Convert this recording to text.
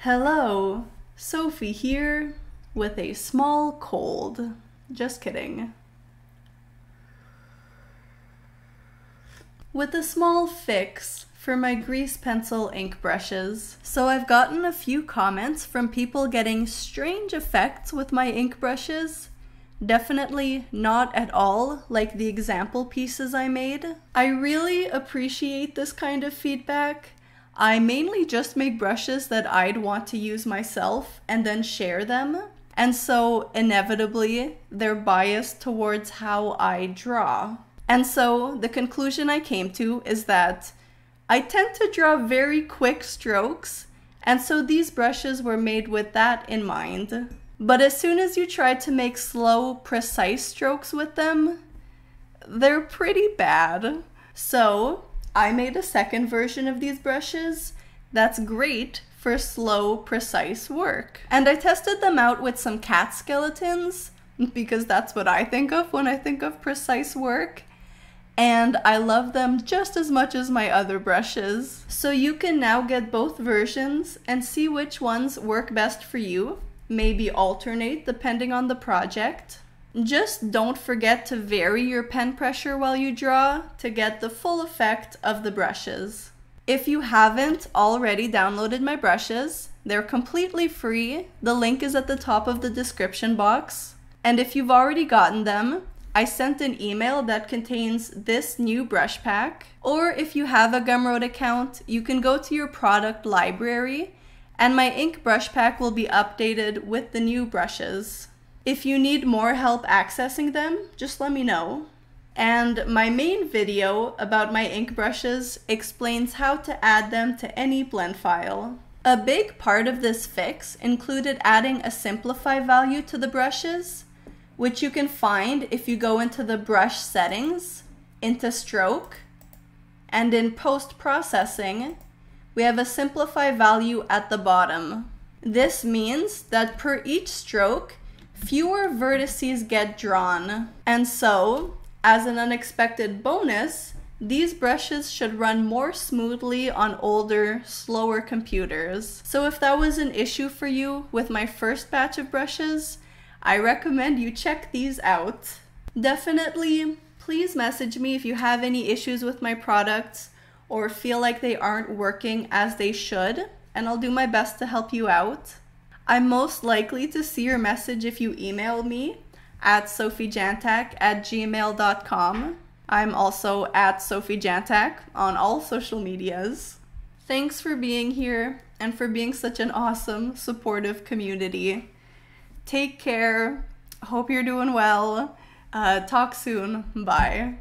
Hello, Sophie here with a small cold. Just kidding. With a small fix for my grease pencil ink brushes. So I've gotten a few comments from people getting strange effects with my ink brushes. Definitely not at all like the example pieces I made. I really appreciate this kind of feedback. I mainly just make brushes that I'd want to use myself and then share them. And so inevitably, they're biased towards how I draw. And so the conclusion I came to is that I tend to draw very quick strokes, and so these brushes were made with that in mind. But as soon as you try to make slow, precise strokes with them, they're pretty bad. So I made a second version of these brushes that's great for slow, precise work. And I tested them out with some cat skeletons, because that's what I think of when I think of precise work. And I love them just as much as my other brushes. So you can now get both versions and see which ones work best for you. Maybe alternate depending on the project. Just don't forget to vary your pen pressure while you draw to get the full effect of the brushes. If you haven't already downloaded my brushes, they're completely free. The link is at the top of the description box. And if you've already gotten them, I sent an email that contains this new brush pack. Or if you have a Gumroad account, you can go to your product library and my ink brush pack will be updated with the new brushes. If you need more help accessing them, just let me know. And my main video about my ink brushes explains how to add them to any blend file. A big part of this fix included adding a simplify value to the brushes, which you can find if you go into the brush settings, into stroke, and in post-processing, we have a simplify value at the bottom. This means that per each stroke, fewer vertices get drawn. And so, as an unexpected bonus, these brushes should run more smoothly on older, slower computers. So if that was an issue for you with my first batch of brushes, I recommend you check these out. Definitely, please message me if you have any issues with my products or feel like they aren't working as they should, and I'll do my best to help you out. I'm most likely to see your message if you email me at sophiejantak@gmail.com. I'm also at sophiejantak on all social medias. Thanks for being here and for being such an awesome, supportive community. Take care. Hope you're doing well. Talk soon. Bye.